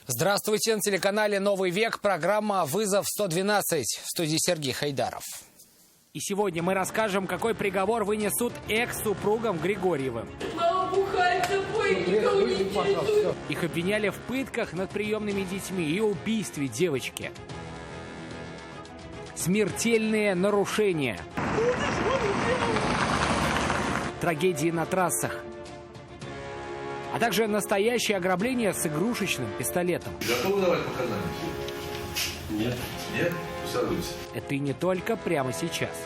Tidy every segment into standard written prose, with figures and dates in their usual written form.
Здравствуйте, на телеканале «Новый век» программа «Вызов 112». В студии Сергей Хайдаров. И сегодня мы расскажем, какой приговор вынесут экс-супругам Григорьевым. Мама бухает, никого не интересует. Их обвиняли в пытках над приемными детьми и убийстве девочки. Смертельные нарушения. Трагедии на трассах. А также настоящее ограбление с игрушечным пистолетом. Готовы давать показания? Нет. Нет? Усаживайтесь. Это и не только прямо сейчас.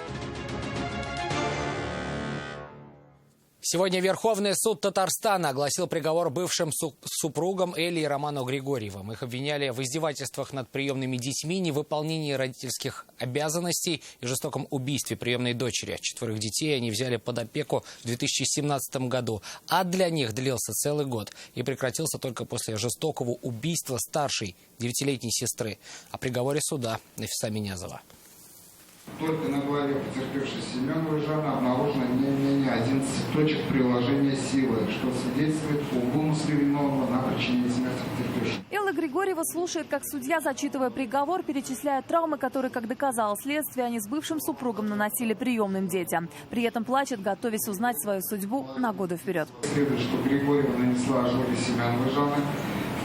Сегодня Верховный суд Татарстана огласил приговор бывшим супругам Элли и Роману Григорьевым. Их обвиняли в издевательствах над приемными детьми, невыполнении родительских обязанностей и жестоком убийстве приемной дочери. 4 детей они взяли под опеку в 2017 году. А для них длился целый год и прекратился только после жестокого убийства старшей 9-летней сестры. О приговоре суда Нафиса Минязова. Только на голове потерпевшей Семеновой Жанны обнаружено не менее 11 точек приложения силы, что свидетельствует об умысле виновного на причинение смерти потерпевшей. Элла Григорьева слушает, как судья, зачитывая приговор, перечисляет травмы, которые, как доказало следствие, они с бывшим супругом наносили приемным детям. При этом плачет, готовясь узнать свою судьбу на годы вперед. Следует, что Григорьева нанесла ожоги Семеновой Жанны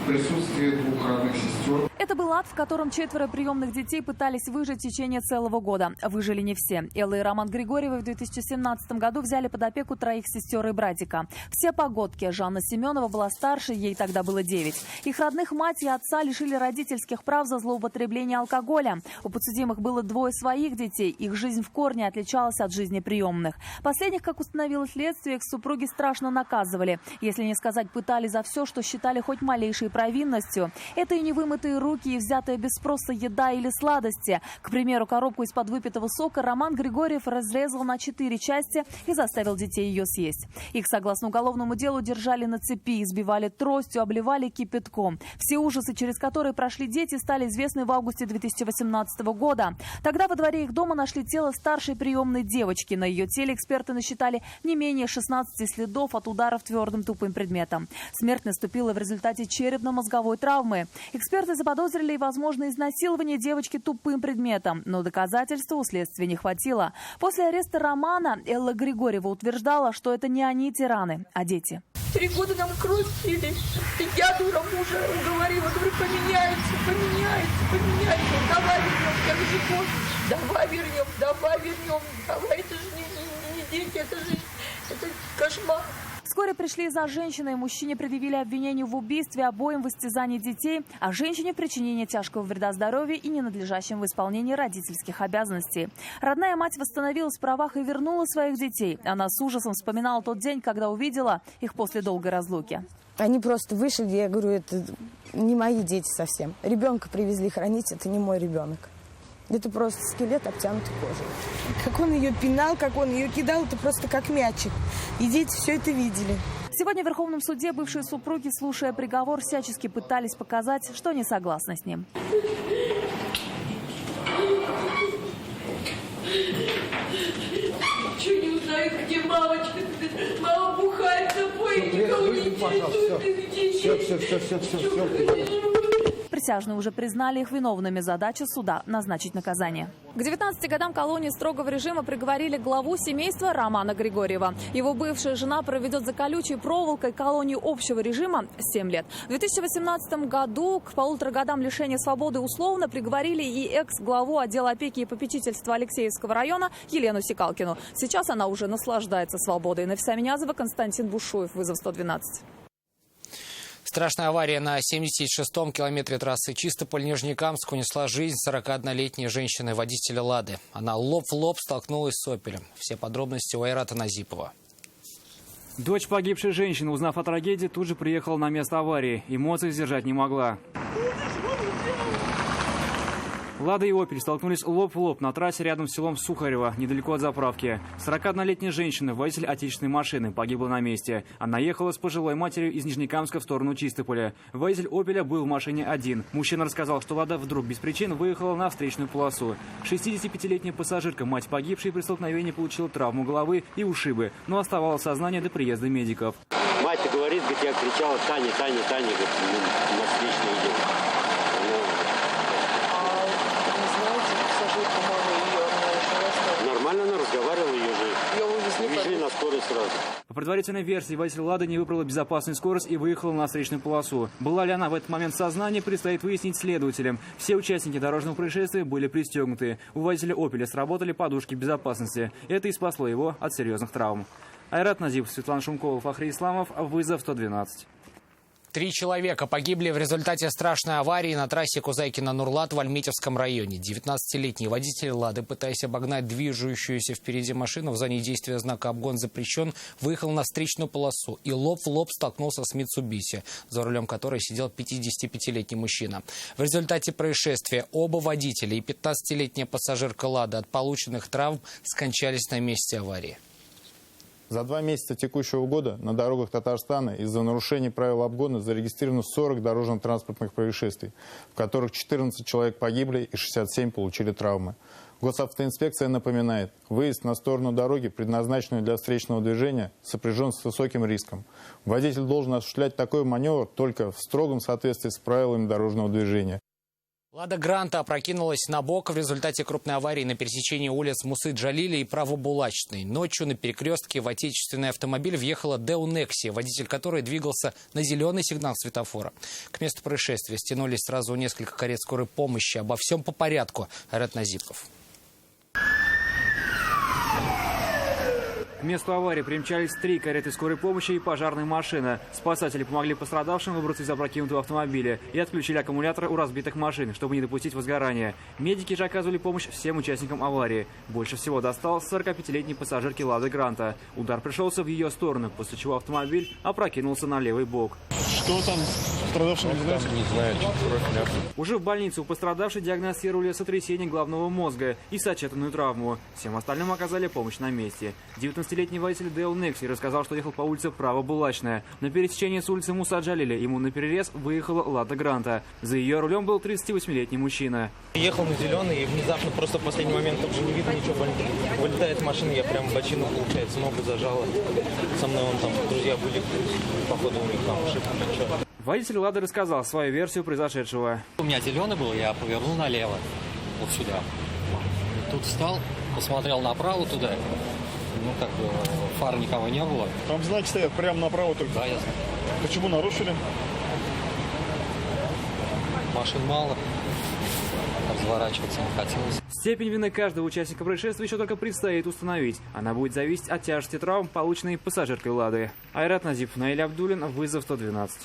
в присутствии 2 родных сестер. Это был ад, в котором 4 приемных детей пытались выжить в течение целого года. Выжили не все. Элла и Роман Григорьевы в 2017 году взяли под опеку 3 сестер и братика. Все погодки. Жанна Семенова была старше, ей тогда было 9. Их родных мать и отца лишили родительских прав за злоупотребление алкоголя. У подсудимых было 2 своих детей. Их жизнь в корне отличалась от жизни приемных. Последних, как установило следствие, их супруги страшно наказывали. Если не сказать, пытали за все, что считали хоть малейшей провинностью. Это и невымытые руки, и взятая без спроса еда или сладости. К примеру, коробку из-под выпитого сока Роман Григорьев разрезал на 4 части и заставил детей ее съесть. Их, согласно уголовному делу, держали на цепи, избивали тростью, обливали кипятком. Все ужасы, через которые прошли дети, стали известны в августе 2018 года. Тогда во дворе их дома нашли тело старшей приемной девочки. На ее теле эксперты насчитали не менее 16 следов от ударов твердым тупым предметом. Смерть наступила в результате черепно-мозговой травмы. Эксперты заподозрили и возможное изнасилование девочки тупым предметом, но доказательств у следствия не хватило. После ареста Романа Элла Григорьева утверждала, что это не они тираны, а дети. 3 года нам кровь пили. Я, дура, мужа уговорила, говорю, поменяется. Давай вернем. Давай, это же не дети, это кошмар. Вскоре пришли за женщиной. Мужчине предъявили обвинение в убийстве, обоим в истязании детей, а женщине в причинении тяжкого вреда здоровью и ненадлежащем в исполнении родительских обязанностей. Родная мать восстановилась в правах и вернула своих детей. Она с ужасом вспоминала тот день, когда увидела их после долгой разлуки. Они просто вышли, я говорю, это не мои дети совсем. Ребенка привезли хранить, это не мой ребенок. Это просто скелет, обтянутый кожей. Как он ее пинал, как он ее кидал, это просто как мячик. И дети все это видели. Сегодня в Верховном суде бывшие супруги, слушая приговор, всячески пытались показать, что не согласны с ним. Ничего не узнаю, где мамочка. Мама бухает, запоет, никого не интересует. Все. Присяжные уже признали их виновными. Задача суда – назначить наказание. К 19 годам колонии строгого режима приговорили главу семейства Романа Григорьева. Его бывшая жена проведет за колючей проволокой колонию общего режима 7 лет. В 2018 году к 1,5 годам лишения свободы условно приговорили и экс-главу отдела опеки и попечительства Алексеевского района Елену Сикалкину. Сейчас она уже наслаждается свободой. Нафиса Минязова, Константин Бушуев. Вызов 112. Страшная авария на 76-м километре трассы Чистополь-Нижнекамск унесла жизнь 41-летней женщины-водителя «Лады». Она лоб в лоб столкнулась с «Опелем». Все подробности у Айрата Назипова. Дочь погибшей женщины, узнав о трагедии, тут же приехала на место аварии. Эмоций сдержать не могла. «Лада» и «Опель» столкнулись лоб в лоб на трассе рядом с селом Сухарево, недалеко от заправки. 41-летняя женщина, водитель отечественной машины, погибла на месте. Она ехала с пожилой матерью из Нижнекамска в сторону Чистополя. Водитель «Опеля» был в машине один. Мужчина рассказал, что «Лада» вдруг без причин выехала на встречную полосу. 65-летняя пассажирка, мать погибшей, при столкновении получила травму головы и ушибы, но оставалась в сознании до приезда медиков. Мать говорит, говорит, я кричала: Таня, Таня, Таня, говорит, на встречную идем. предварительной версии водитель «Лады» не выбрала безопасную скорость и выехала на встречную полосу. Была ли она в этот момент в сознании, предстоит выяснить следователям. Все участники дорожного происшествия были пристегнуты. У водителя «Опеля» сработали подушки безопасности. Это и спасло его от серьезных травм. Айрат Назипов, Светлана Шумкова, Фахри Исламов. Вызов 112. 3 человека погибли в результате страшной аварии на трассе Кузайкино-Нурлат в Альметьевском районе. 19-летний водитель «Лады», пытаясь обогнать движущуюся впереди машину в зоне действия знака «Обгон запрещен», выехал на встречную полосу и лоб в лоб столкнулся с «Митсубиси», за рулем которой сидел 55-летний мужчина. В результате происшествия оба водителя и 15-летняя пассажирка «Лады» от полученных травм скончались на месте аварии. За 2 месяца текущего года на дорогах Татарстана из-за нарушений правил обгона зарегистрировано 40 дорожно-транспортных происшествий, в которых 14 человек погибли и 67 получили травмы. Госавтоинспекция напоминает, выезд на сторону дороги, предназначенную для встречного движения, сопряжен с высоким риском. Водитель должен осуществлять такой маневр только в строгом соответствии с правилами дорожного движения. «Лада Гранта» опрокинулась на бок в результате крупной аварии на пересечении улиц Мусы Джалиля и Правобулачной. Ночью на перекрестке в отечественный автомобиль въехала Део Некси, водитель которой двигался на зеленый сигнал светофора. К месту происшествия стянулись сразу несколько карет скорой помощи. Обо всем по порядку. Айрат Назипов. К месту аварии примчались 3 кареты скорой помощи и пожарная машина. Спасатели помогли пострадавшим выбраться из опрокинутого автомобиля и отключили аккумуляторы у разбитых машин, чтобы не допустить возгорания. Медики же оказывали помощь всем участникам аварии. Больше всего досталось 45-летней пассажирке «Лады Гранта». Удар пришелся в ее сторону, после чего автомобиль опрокинулся на левый бок. Что там пострадавшим, не знаете? Не знаю, Уже в больнице у пострадавшей диагностировали сотрясение головного мозга и сочетанную травму. Всем остальным оказали помощь на месте. 19-летний водитель Део Некси рассказал, что ехал по улице Правобулачная. На пересечении с улицы Муса Джалиля ему наперерез выехала «Лада Гранта». За ее рулем был 38-летний мужчина. Ехал на зеленый и внезапно просто в последний момент уже не видно ничего. Вылетает машина, я прям бочину, получается, ногу зажала. Со мной там друзья были, походу у них там ошибка. Водитель «Лады» рассказал свою версию произошедшего. У меня зеленый был, я повернул налево, вот сюда. Тут встал, посмотрел направо туда. Ну, как бы, фар никого не было. Там знаки стоят прямо направо только. Да, я знаю. Почему нарушили? Машин мало. Разворачиваться не хотелось. Степень вины каждого участника происшествия еще только предстоит установить. Она будет зависеть от тяжести травм, полученной пассажиркой «Лады». Айрат Назипов, Наиль Абдулин, вызов 112.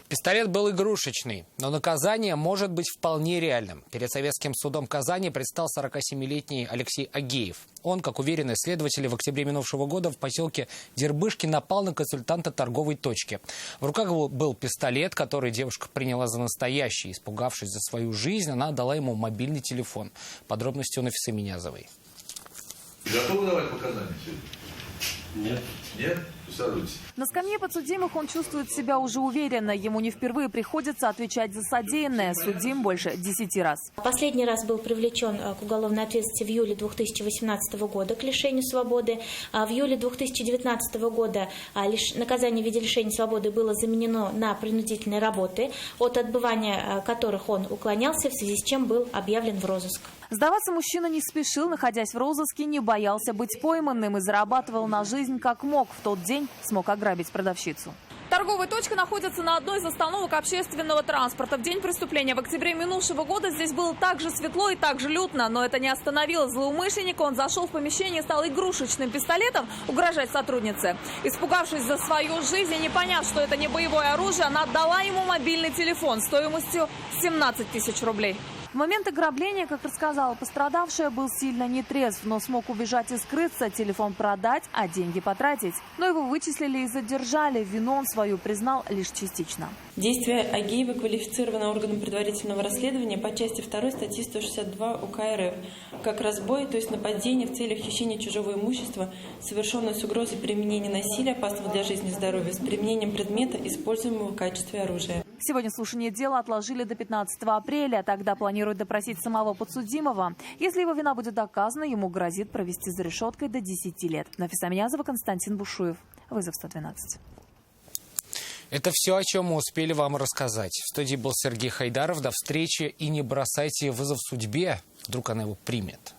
Пистолет был игрушечный, но наказание может быть вполне реальным. Перед советским судом Казани предстал 47-летний Алексей Агеев. Он, как уверены следователи, в октябре минувшего года в поселке Дербышки напал на консультанта торговой точки. В руках был пистолет, который девушка приняла за настоящий. Испугавшись за свою жизнь, она отдала ему мобильный телефон. Подробности у Нафисы Минязовой. Готовы давать показания сегодня? Нет. Нет? Присаживайтесь. На скамье подсудимых он чувствует себя уже уверенно. Ему не впервые приходится отвечать за содеянное. Судим больше 10 раз. Последний раз был привлечен к уголовной ответственности в июле 2018 года к лишению свободы. В июле 2019 года наказание в виде лишения свободы было заменено на принудительные работы, от отбывания которых он уклонялся, в связи с чем был объявлен в розыск. Сдаваться мужчина не спешил, находясь в розыске, не боялся быть пойманным и зарабатывал на жизнь как мог. В тот день смог ограбить продавщицу. Торговая точка находится на одной из остановок общественного транспорта. В день преступления в октябре минувшего года здесь было так же светло и так же лютно. Но это не остановило злоумышленника. Он зашел в помещение и стал игрушечным пистолетом угрожать сотруднице. Испугавшись за свою жизнь и не поняв, что это не боевое оружие, она отдала ему мобильный телефон стоимостью 17 тысяч рублей. В момент ограбления, как рассказала пострадавшая, был сильно нетрезв, но смог убежать и скрыться, телефон продать, а деньги потратить. Но его вычислили и задержали. Вину он свою признал лишь частично. Действия Агеева квалифицированы органом предварительного расследования по части 2 статьи 162 УК РФ как разбой, то есть нападение в целях хищения чужого имущества, совершенное с угрозой применения насилия, опасного для жизни и здоровья, с применением предмета, используемого в качестве оружия. Сегодня слушание дела отложили до 15 апреля. Тогда планируют допросить самого подсудимого. Если его вина будет доказана, ему грозит провести за решеткой до 10 лет. Нафиса Минязова, Константин Бушуев. Вызов 112. Это все, о чем мы успели вам рассказать. В студии был Сергей Хайдаров. До встречи и не бросайте вызов судьбе. Вдруг она его примет.